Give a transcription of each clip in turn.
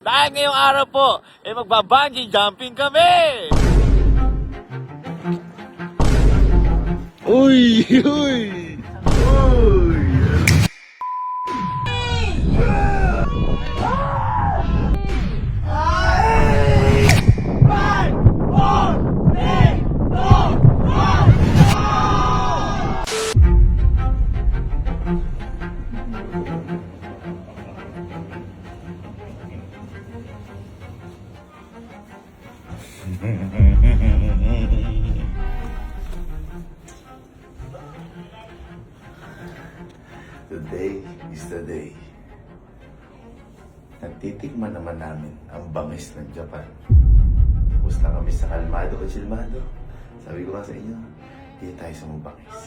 Dahil ngayong araw po, magba-bungee jumping kami! Uy! Uy! Uy! Today is the day. Natitikman naman namin ang bangis ng Japan. Tapos na kami sa kalmado o chilmado. Sabi ko nga sa inyo, hindi tayo sa mga bangis.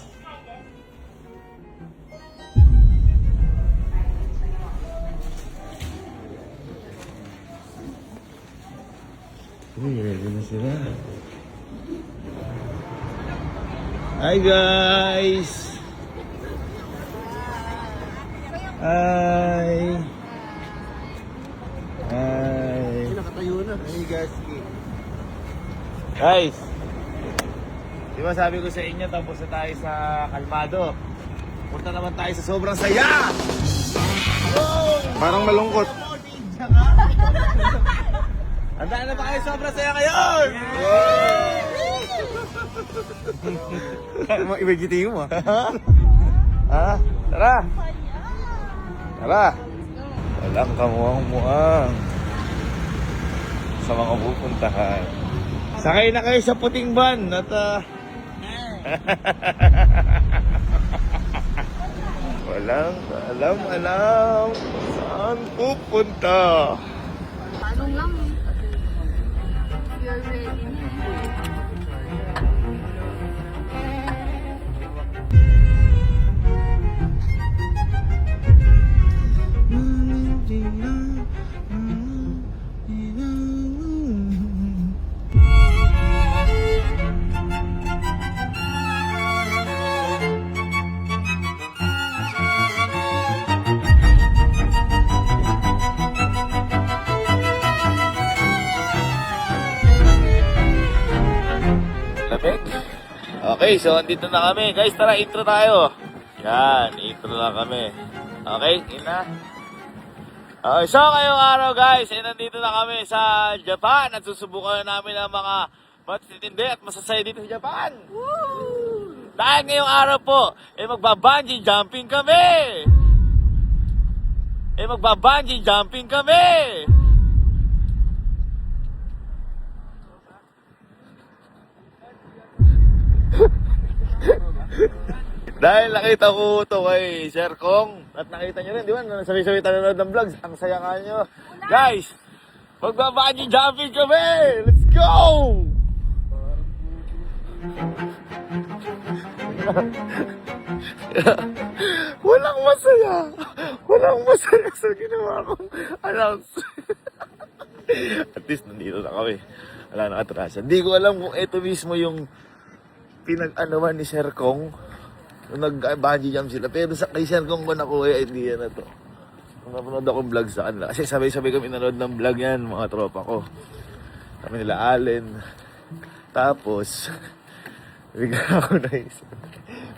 Uy, ready na sila. Hi guys! Hi! Hi! Nakatayo na. Hey guys! Guys! Di ba sabi ko sa inyo, tapos na tayo sa kalmado. Punta naman tayo sa sobrang saya! Parang malungkot. Handa na ba kayo sobrang saya ngayon? Ibigiti mo. Ha? Tara! Tara! Walang kamuang-muang sa mga pupuntahan. Sakay na kayo sa puting van at walang alam saan pupunta. Ano lang, you're ready na. Okay, so andito na kami. Guys, tara, intro tayo. Yan, intro na kami. Okay, ina. Okay, so ngayong araw guys, nandito na kami sa Japan at susubukan namin ang mga matitindi at masasaya dito sa Japan. Woo! Dahil ngayong araw po, magba-bungee jumping kami! Magba-bungee jumping kami! Dahil nakita ko ito kay Sir Kong at nakita nyo rin, di ba? Sabi-sabi tayo nanonood ng vlogs. Ang saya nga nyo. Guys, magba-bungee jumping kami! Let's go! Walang masaya. Walang masaya sa ginawa kong announce. At least nandito na kami. Wala nakatrasa. Hindi ko alam kung ito mismo yung pinag-anawan ni Sir Kong. Nag-bungee jump sila. Pero sa kay Sir Kong ko nakuha yung idea na to. Kung napanood akong vlog sa kanila. Kasi sabay-sabay kami nanood ng vlog yan, mga tropa ko. Kami nila Allen. Tapos, bigla ako naisip.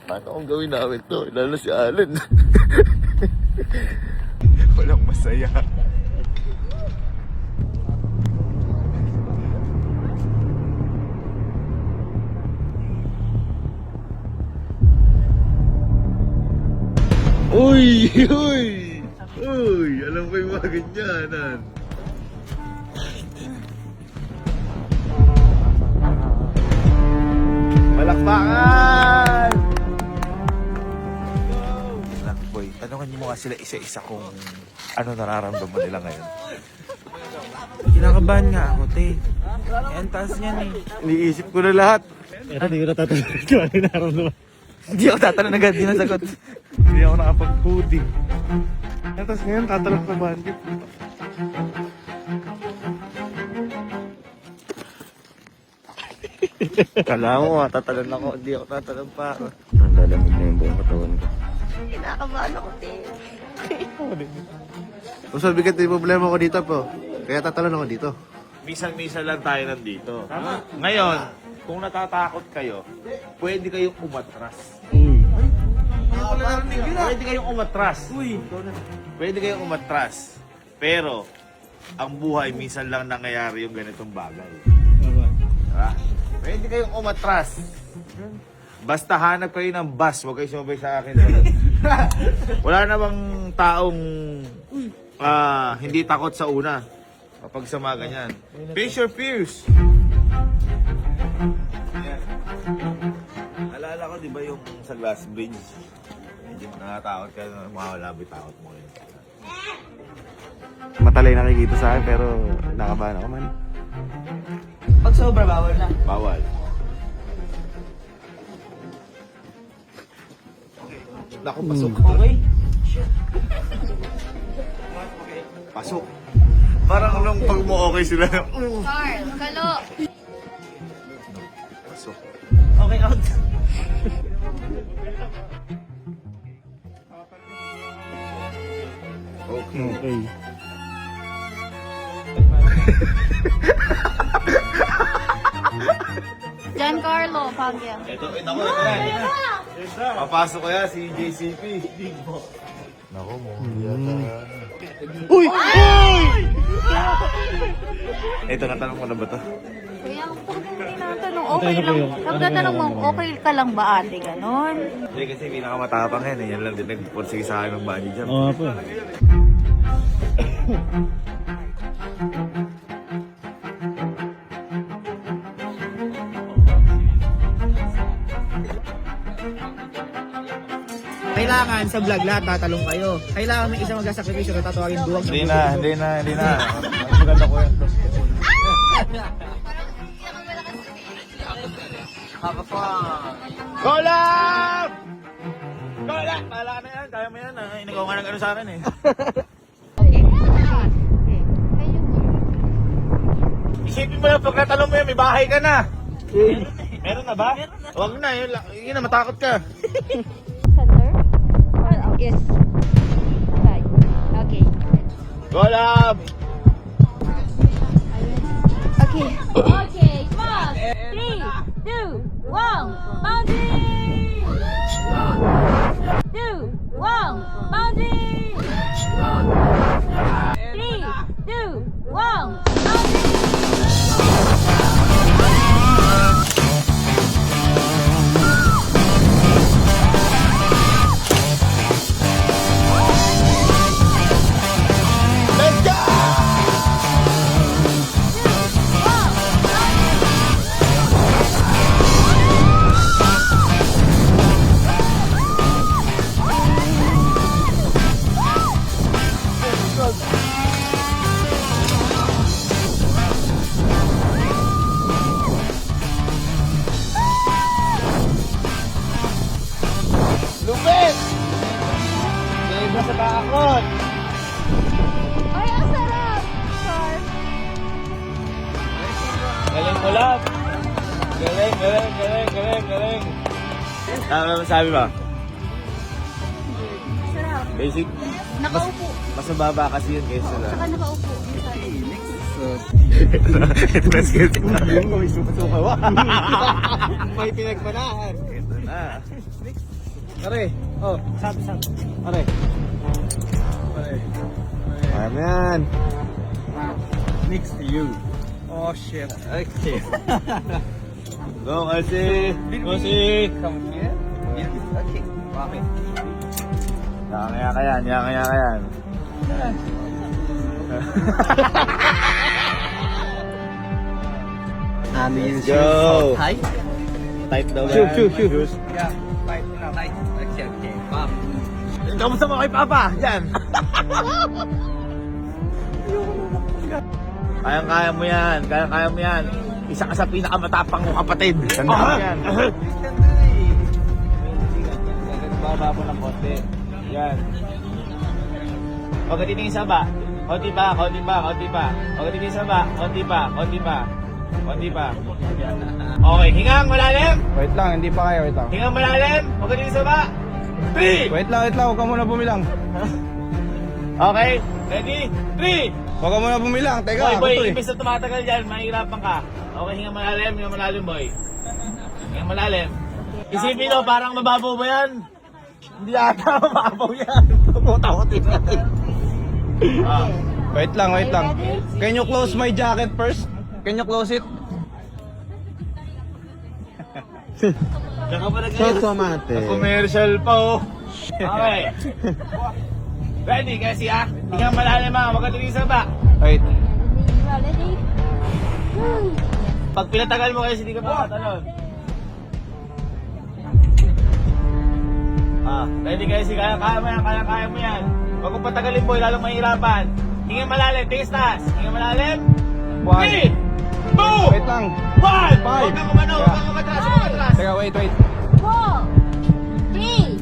Paano kung gawin namin to? Lalo si Allen. Walang masaya. Uy! Uy! Uy! Alam ko yung mga ganyanan. Palakpakan! Boy, tanongin niyo mo nga sila isa-isa kung ano nararamdaman nila ngayon. Kinakabahan nga ako, te. Yan, taas niyan eh. Iniisip ko na lahat. Pero hindi ko natatanong kung ano yung nararamdaman. Hindi ako tatanong agad, di nasagot. Hindi ako nakapag-coding. Tapos ngayon, tatalak na ba? Kala mo, tatalon ako. Hindi ako tatalon pa. Nanlalamig na yung buong katawan ko. Kinakabahan ako, te. Kung sabi ka, may problema ko dito po. Kaya tatalon ako dito. Minsan-minsan lang tayo nandito. Ngayon, kung natatakot kayo, pwede kayong umatras. Pwede kayong umatras. Pwede kayong umatras. Pero, ang buhay, minsan lang nangyayari yung ganitong bagay. Diba? Pwede kayong umatras. Basta hanap kayo ng bus, huwag kayo sumabay sa akin. Wala namang taong hindi takot sa una kapag sa mga ganyan. Face your fears. Ayan. Alala ko, di ba yung sa Glass Bridge? Medyo nakatakot ka na mawala takot mo yun. Matalay nakikita sa akin pero nakabahan ako man. Pag sobra, bawal na. Bawal. Naku, pasok. Okay? Pasok. Parang nung pag mo okay sila. Carl, kalo. Pasok. Okay, out. Okay. Okay. Giancarlo Paglia. Ito, naku, ito na. Papasok ko yan, si JCP. Naku, mo. Uy! Uy! Ito, natanong ko na ba to? Kuya, bakit mo tinatanong? Okay lang. Nagtatanong mo, okay ka lang ba ate? Ganon. Hindi, kasi pinakamatapang yan. Yan lang din nagpursige sa akin ng bungee jump. Oo nga po. Kailangan sa vlog lahat tatalong kayo. Kailangan may isang magsasakripisyo na tatawagin duwag sa Hindi na. Mas maganda ko yan. Go lang! Go lang! Bahala ka na yan. Kaya mo yan. Inagaw nga ng ano sa akin eh. Isipin mo lang pag natalong mo yan, may bahay ka na. Meron na ba? Huwag na. Yun na, matakot ka. Center? Yes. Right. Okay. Go lang! Okay. Okay, come on. 3, 2, 1, boundary! 2, 1, boundary! 3, 2, 1, boundary! Let's go! Lupit! Dahil na sa takot! Ay, ang sarap! Carl. Galing mo lang! Galing! Ano masabi ba? Sarap. Basic? Nakaupo. Mas mababa kasi yun kaysa sa Saka nakaupo. Ito na skills na. Yung kami suka-suka wa. May pinagmanahan. Ito na. Pare, oh, sabi. Pare. Ano yan? Next to you. Oh, shit. Okay. Go kasi! Come here. Okay. Okay. Yakaya ka yan. Let's go. Hi. Tight daw Shoot, yan. shoot. Yeah. Tight. Okay. Pop. Kamusta mo kay Papa? Diyan. Kaya mo yan. Kaya mo yan. Isa ka sa pinakamatapang mong kapatid. Tanda mo yan. Baba mo ng konti. Yan. Huwag ka titingin sa ba. Konti pa. Huwag ka titingin sa ba. Konti pa. Okay, hingang malalim. Wait lang, hindi pa kaya. Wait lang. Hingang malalim. Huwag ka titingin sa ba. 3. Wait lang. Huwag ka muna bumilang. Okay, ready? 3. Huwag ka muna bumilang. Teka, Boy, ako to eh. imbes na tumatagal dyan, mahirapan ka. Okay, hinga malalim, boy. Hinga malalim. Isipin mo, parang mababaw ba yan? Hindi ata mababaw yan. Puta-putin natin. Wait lang. Can you close my jacket first? Can you close it? Saka pa nag-ayos. Commercial pa, oh. Okay. Ready, kasi hinga malalim Huwag ka tulisang ba? Wait. Ready? Pag pinatagal mo kasi hindi ka makatalon. Ready guys, kaya mo yan. Huwag kong patagalin boy, lalong mahirapan. Hinga malalim, tingis taas. Hinga malalim. 3, 2, Wait lang. 1! Five. Huwag kang kumano, huwag kang kumatras. Teka, wait. 4, 3,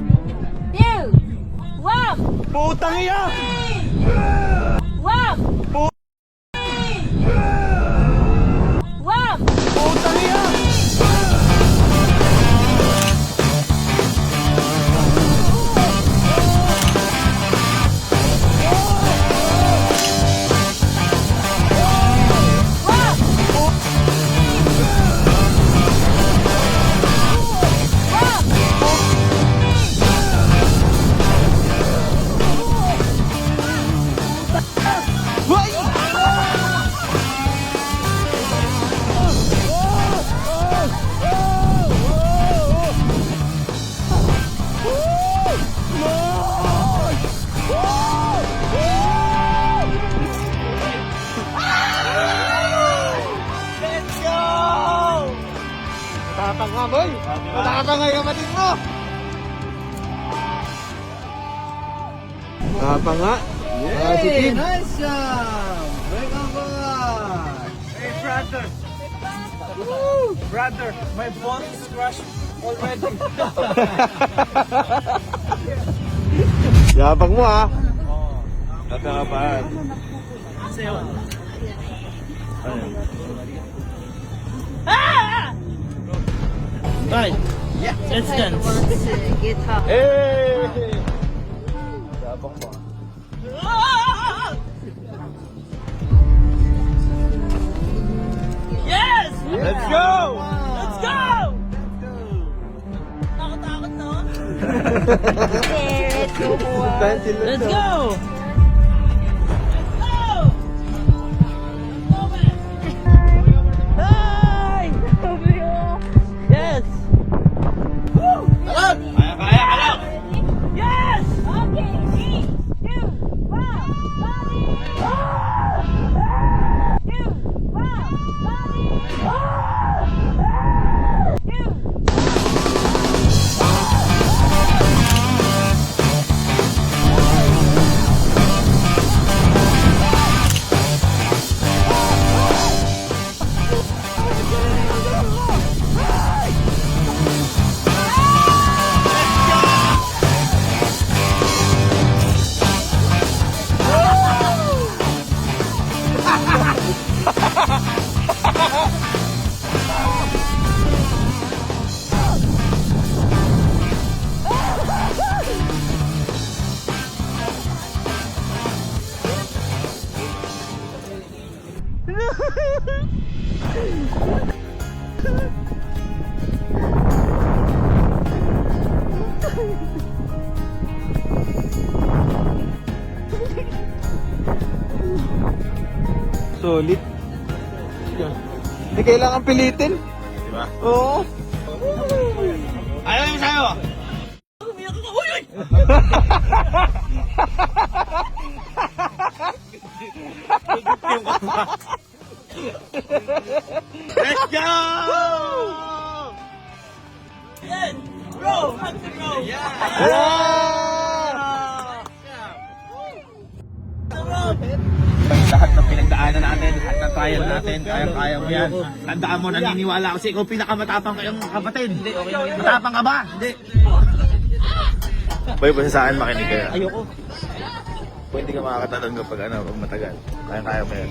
2, 1. Putang iya! 1. 1. Putang iya! Matapang nga, boy! Matapang nga yung kapatid mo! Matapang nga! Yay! Nice job! Welcome back! Hey, brother! Woo! Brother, my balls is crushed already! Yapang mo, ha? Tatakapan. Right. Yeah. Let's dance. Guitar. Hey! Yapang mo. Yes! Let's go! Let's go! Takot-takot no? Let's go! Yes! Kaya ka lang! Yes! Okay, 3, 2, 1, body! 2, 1, body! 2, Solid. Hindi kailangan pilitin. Diba? Oo. Ayaw yung sa'yo! Let's go! Yes! Bro! Bro! Lahat ng pinagdaanan natin, lahat ng trial natin, kaya mo yan. Tandaan mo, naniniwala ako ikaw pinakamatapang kayong kapatid. Matapang ka ba? Hindi. Boy, basta sa akin makinig ka. Ayoko. Kung hindi ka makakatalon kapag pag matagal. Kaya mo yan.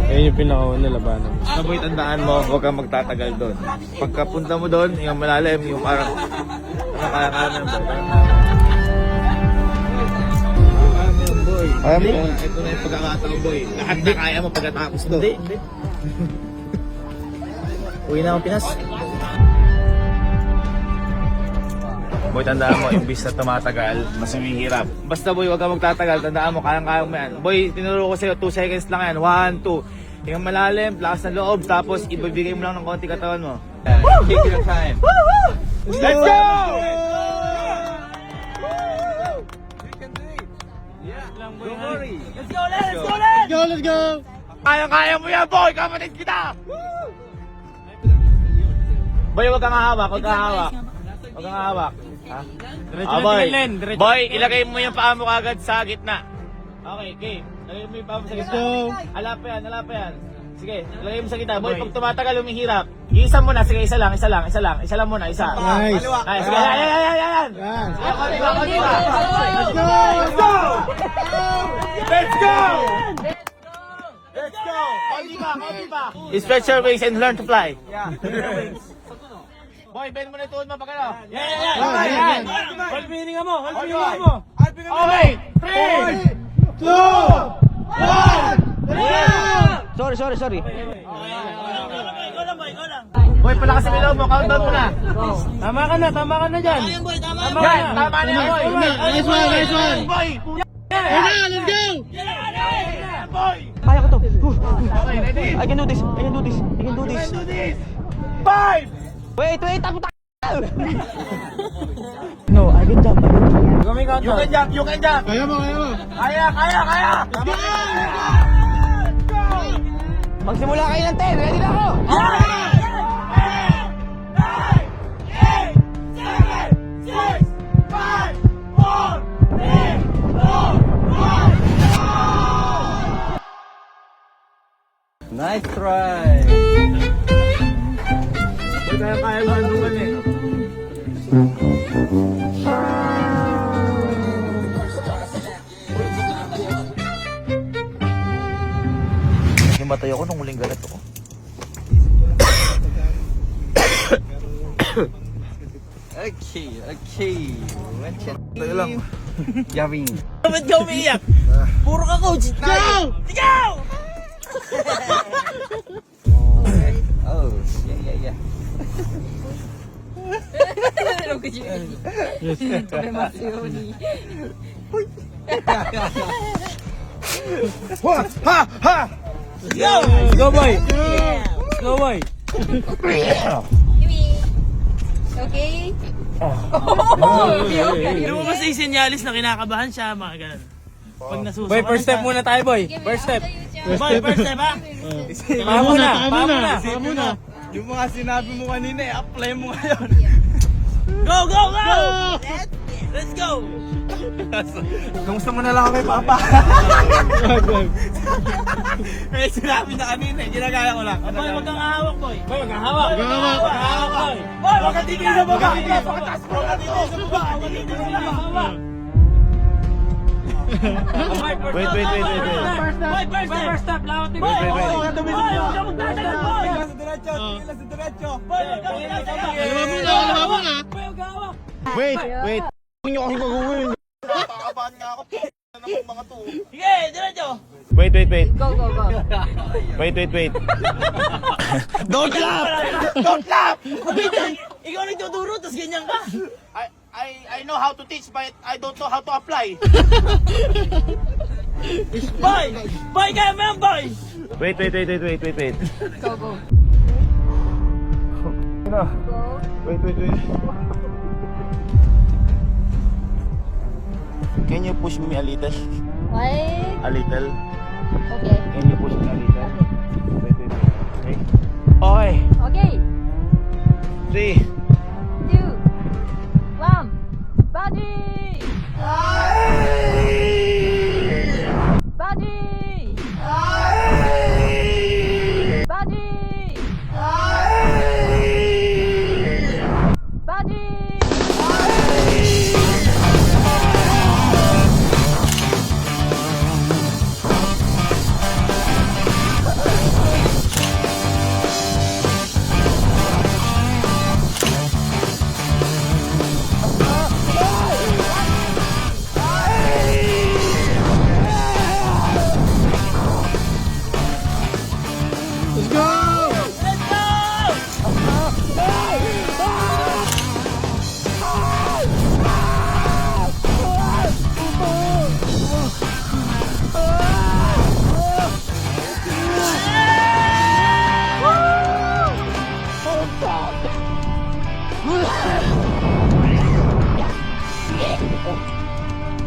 Yan yung pinakauna labanan. Boy, tandaan mo, huwag kang magtatagal doon. Pagkapunta mo doon, yung malalim, yung parang, kaya mo yan, boy. Ito na yung pagkakataon, boy. Lahat na kaya mo pagkatapos to. Hindi. Uwi na akong Pinas. Boy, tandaan mo, imbis na tumatagal, mas humihirap. Basta boy, huwag ka magtatagal, tandaan mo, kayang-kaya mo yan. Boy, tinuro ko sa'yo, 2 seconds lang yan. 1, 2. Tingnan malalim, lakas ng loob, tapos ibibigay mo lang ng konti katawan mo. Take your time. Let's go! Don't worry. Let's go, let's go! Kayang-kaya mo yan, boy! Kapatid kita! Boy, huwag kang hawak, huwag kang hawak. Huwag kang hawak. Ha? Boy, ilagay mo yung paa mo kagad sa gitna. Okay, game. Ilagay mo yung paa mo sa gitna. Hala pa yan. Sige, ilagay mo sa gitna. Boy, pag tumatagal, humihirap. Isa muna, sige, isa lang muna, isa. Nice. Ay, sige, yan. Sige, konti pa. Let's go! Konti pa. Stretch your wings and learn to fly. Boy, bend mo na yung tuhod mo pag ano. Yan. Hold pininga mo. Okay, 3, 2, 1, Sorry. Boy, palakasin mo yung loob mo. Countdown mo na. Tama ka na dyan. Yan, tama na yan, boy. Nice one. Boy! Let's go! Boy! Kaya ko to. Okay, ready? I can do this. 5! Wait, tapo. No, I can jump. You can jump! Kaya mo. Kaya! Magsimula kayo ng 10. Ready na ako. Nice try. Boy, kaya mo handugan eh. Namatay ako nung huling ganito ko. Okay. Tayo lang. Yaving. Ba't ka umiiyak? Puro ka, coach. Go! Oh, yeah. Go, boy. Okay? Hindi mo kasi sinyalis na kinakabahan siya, mga ganun. Pag nasuso. Boy, first step muna tayo, boy. First step. Boy, first step, ha? Paa muna. Yung mga sinabi mo kanina, apply mo ngayon. Go! Let's go! Kamusta mo na lang kay Papa? Eh, sinabi na kanina, ginagaya ko lang. Boy, wag kang hahawak, boy. Boy, wag kang hawak. Boy. Boy, wag kang titigil sa baba. Wag kang titigil sa baba. Wait. First step, lawat ni boy. Wait. Boy, wag kang magtatagal, boy. Tingin lang sa diretso. Boy, wag kang magtatagal. Alam mo na. Boy, wag kang hawak. Wait. Huwag niyo kasi mag-uwin. Sige, diretso. Wait. Go. Wait. Don't laugh! Ikaw nagtuturo, tapos ganyan ka. I know how to teach, but I don't know how to apply. Boy, kaya mo yan, boy. Wait. Go. Wait. Can you push me a little? Wait. A little? Okay. Can you push me a little? Wait. Okay. Okay. 3. 2, 1. Body!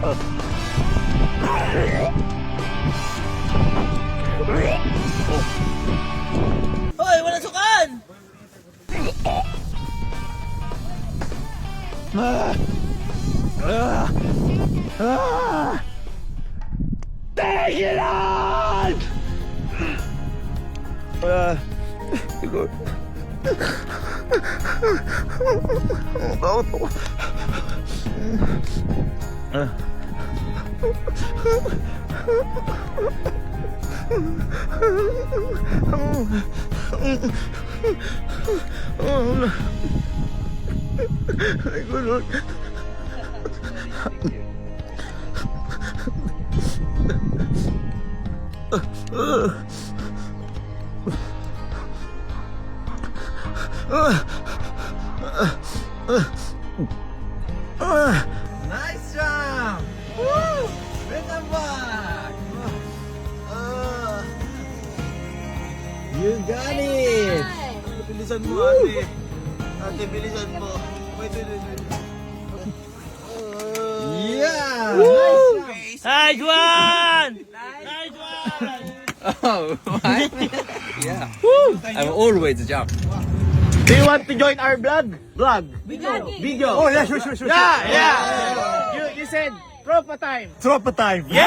Hoy, wala sukan! Take it on! Siguro. Ang bawat ako. Ay, gulot. Nice jump! Woo! Bring them back! You got it! Bilisan mo, ate. Ate, bilisan mo. Wait. Yeah! Nice jump! Nice one! Nice one! Oh, what? Yeah. I'm always jump. Do you want to join our vlog? Video. Oh, yeah, sure. Yeah. You said tropa time. Tropa time. Yep.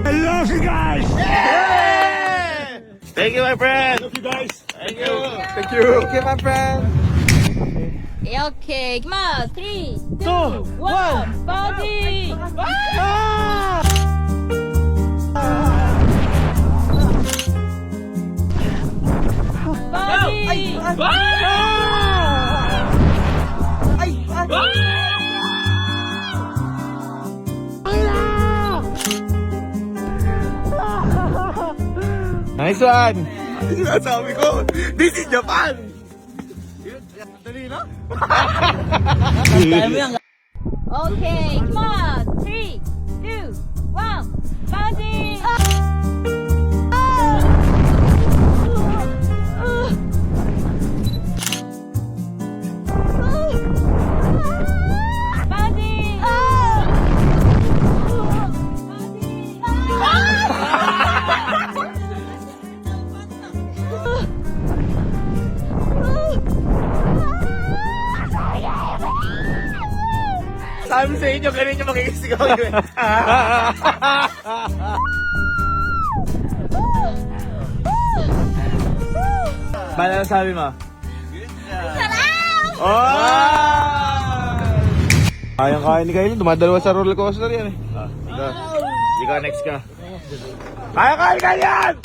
I love you guys. Yeah! Thank you, my friend. Love you guys. Thank you. Thank you. Okay, my friend. Okay, come on. 3, 2, 1, body! Body! Nice one. Sinasabi ko, this is Japan. Okay, come on. 3, 2, 1, body! Body! Sabi sa inyo, ganun yung makikisigaw yun. Bala na sabi mo? Kayang-kaya ni Kylie, dumadalawa sa roller coaster yan eh. Ikaw next ka. Kaya-kaya ni Kylie yan!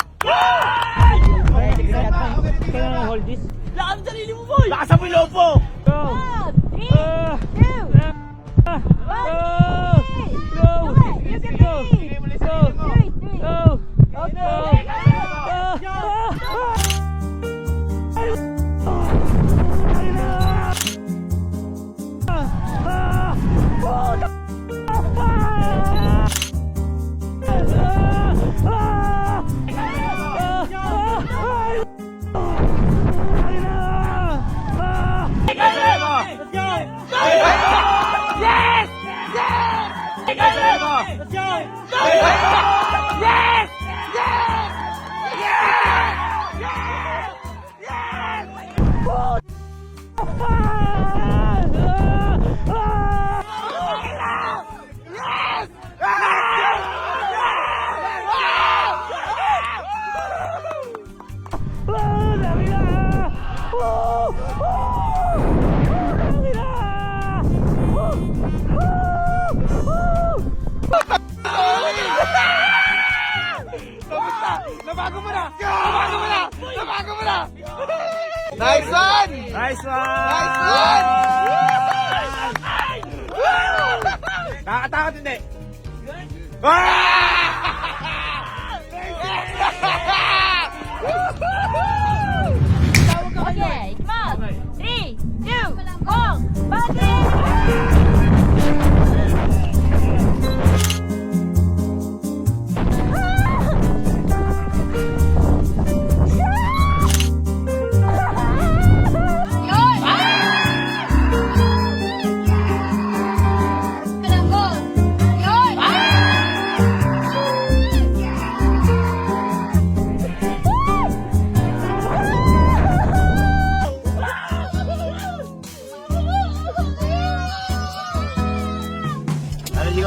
Lakas sarili mo, boy! Lakas mo yung loob mo! 3, 2, 1, go! You can do it! 3, 2, okay! Nice one! Nice one! Nakakatakot hindi? Okay, come on! 3, 2,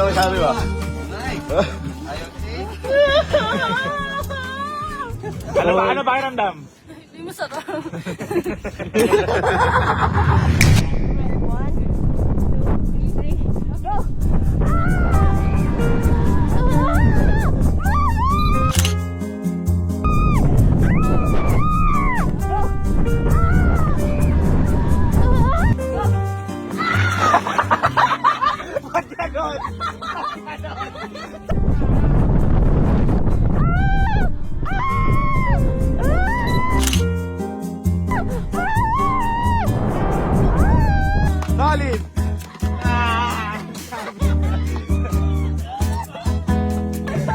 Ano sabi ba? Ano ba kiramdam? Hindi mo sarap. 1, 2, 3, go! Solid!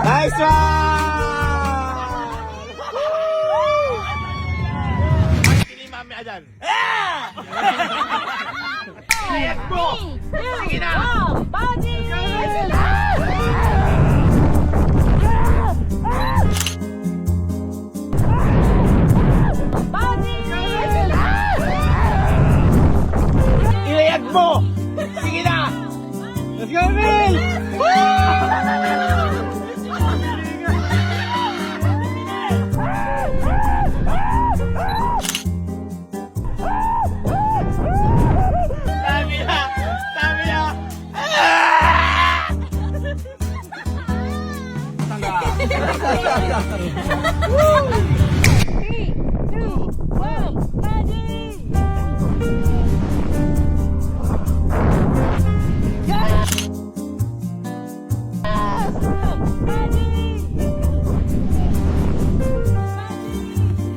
Nice one! Hindi mami adan. Sige na! Body! Ilayag mo! Sige na! Let's go, Mel! Sabi na! Sabi na! Three, two, one, body!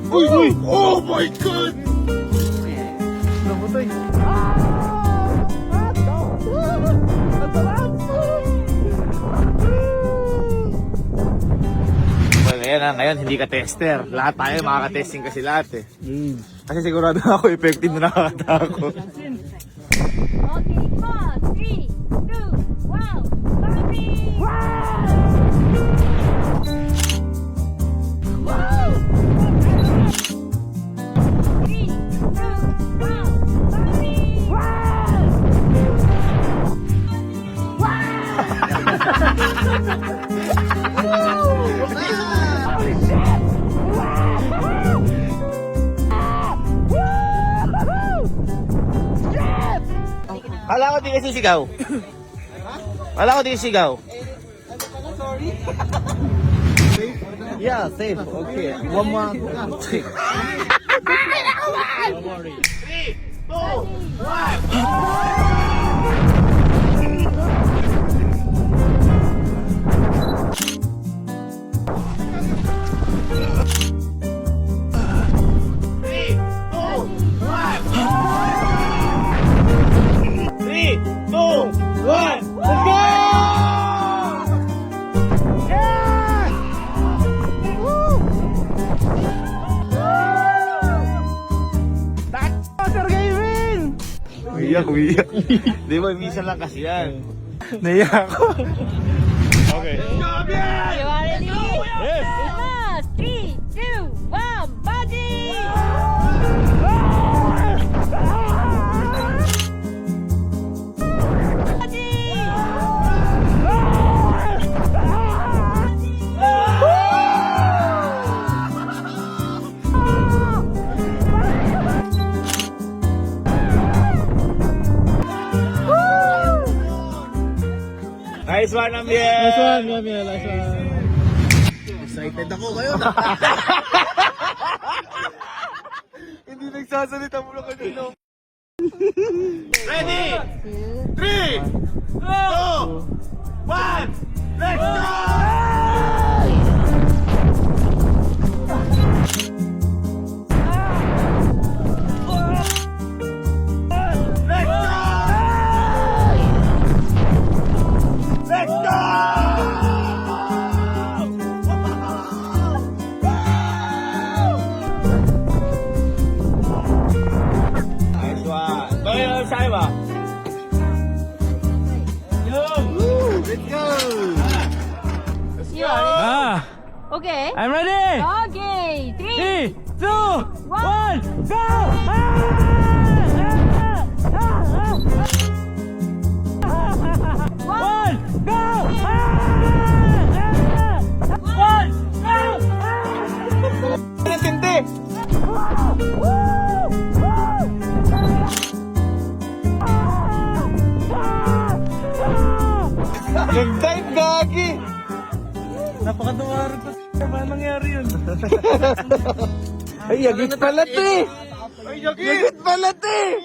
Uy, uy! Oh my God! Well, ayan na, ngayon hindi ka tester. Lahat tayo makaka-testing kasi lahat eh. Kasi sigurado ako effective na nakakata ako. Okay, 4, 3, 2, 1, body! Three, two, one, body! Kala ko di kasi sigaw. Kala ko di sigaw. Yeah, safe. Okay. One more. Three. Three, two, one, let's go! Umiyak. Di ba, minsan lang kasi yan. Naiyak ako. Okay. You are ready? Yes! 3, 2, 1, body! Nice one, Amiel! Nice one, Yamiel. Nice one. Excited ako kayo. Hindi nagsasalita mo na kanino. Ready? 3, 2, 1, let's go! Let's go! Nice one. Bakit yung sa akin ba? You are ready? Ah, Okay. I'm ready. Okay, 3, 3, 2, 1, go! One, go! Napakaduwarag ko. Paano nangyari yun? Ay, yagit pala to eh! Yagit pala to eh!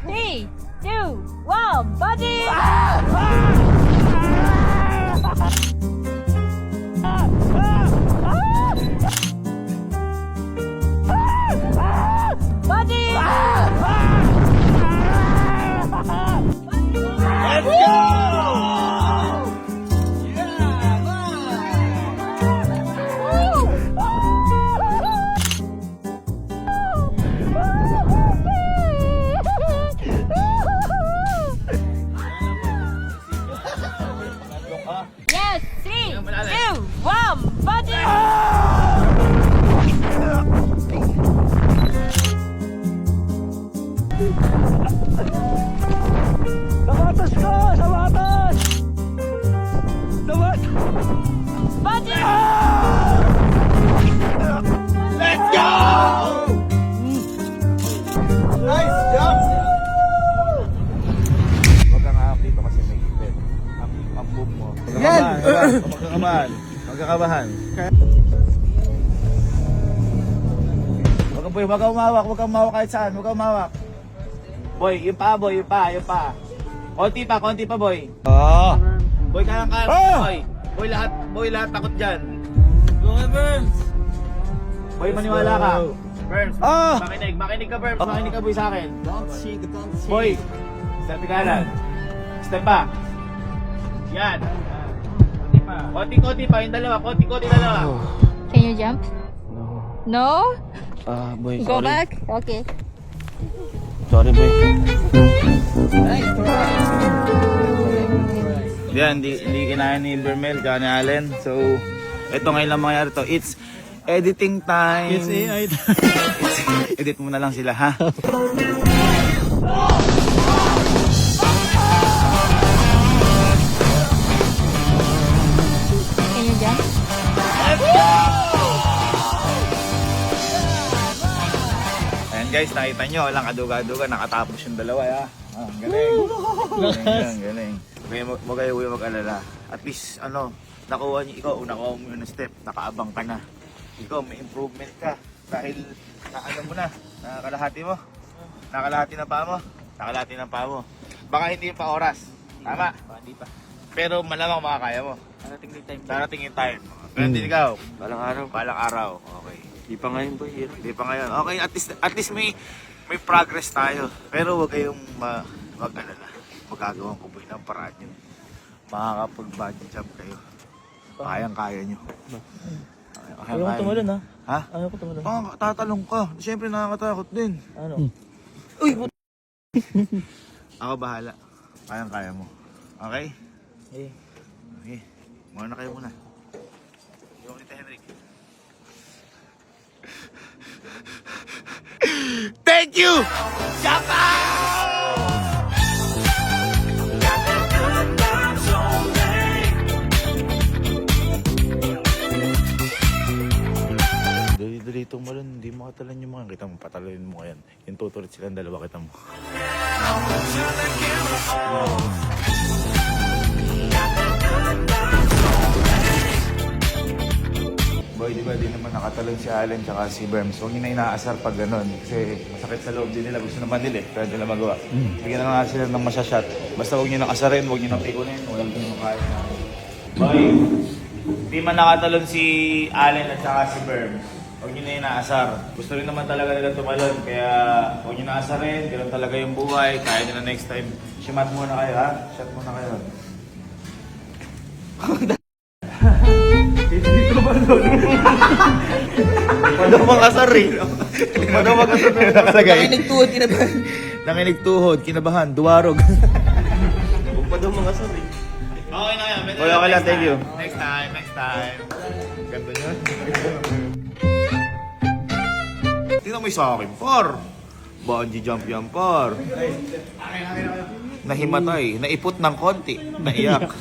3, 2, 1, body! Body! Let's go! Yes, 3, 2, 1, body! Sabatos ko! Sabatos! Sabatos! Body! Let's go! Nice jump! Huwag kang ahap dito kasi may ipit. Ang boom mo. Yan! Magkakabahan. Magkakabahan. Huwag kang umawak. Huwag kang umawak kahit saan. Huwag kang umawak. Boy, yung pa, boy. Yung pa. Konti pa, boy. Ah! Boy, kaya, Ah! boy. Boy, lahat takot dyan. Go, Burns! Boy, maniwala ka. Burns, Ah! makinig ka, Burns. Makinig ka, boy, sa akin. Don't shake. Boy, step kanan. Step back. Yan. Konti pa, yung dalawa. Konti dalawa. Can you jump? No? Boy, Go back? Okay. Sorry, boy. Nice try! Yan, hindi kinaya ni Bermel, kaya ni Allen. So, ito ngayon lang mangyari to. It's editing time. It's AI. Edit mo na lang sila, ha? Can you jump? Ayan guys, nakita nyo, walang kaduga-duga, nakatapos yung dalawa, ha? Ang galing. Ang galing. Huwag kayo mag-alala. At least, nakuha mo yung step, nakaabang ka na. Ikaw, may improvement ka. Dahil, mo na, nakakalahati mo. Nakakalahati ng paa mo. Nakakalahati ng paa mo. Baka hindi pa oras. Tama? Hindi pa. Pero malamang makakaya mo. Darating yung time. Pero hindi ikaw. Balang araw. Okay. Di pa ngayon ba? Hindi pa ngayon. Okay, at least may progress tayo. Pero huwag kayong mag-alala. Magagawa ko boy ng paraan yun. Makakapag-bungee jump kayo. Kayang-kaya nyo. Ayaw ko tumalon, ha? Ha? Ayaw ko tumalon. Tatalong ka. Siyempre nakakatakot din. Ano? Ako bahala. Kayang-kaya mo. Okay? Eh. Okay. Muna kayo muna. Yung kita, Henrik. Thank you! Dali tumalon, hindi mo katalan yung mga kita mo, patalon mo ngayon. Yung tutulit silang dalawa kita mo. Boy, di ba di naman nakatalon si Allen tsaka si Berms. Huwag nyo na inaasar pag ganun. Kasi masakit sa loob din nila. Gusto naman nila eh. Pero nila magawa. Bigyan na nga sila ng masyashot. Basta huwag nyo nang asarin, huwag nyo nang pikunin. Walang nyo nang kaya na. Boy, di man nakatalon si Allen at saka si Berms. Huwag nyo na inaasar. Gusto rin naman talaga nila tumalon. Kaya huwag nyo na asarin. Ganun talaga yung buhay. Kaya nila next time. Shot muna kayo ha. Shot muna kayo. Paano makasar eh? Paano makasar na nakalagay? Nakinigtuhod, kinabahan. Nanginigtuhod, kinabahan, duwarog. Huwag pa daw mga sorry. Okay na yan. Okay lang, thank you. Next time. Ganda nyo. Tingnan mo yung sa akin, par. Bungee jump yan, par. Nahimatay, naipot ng konti, naiyak.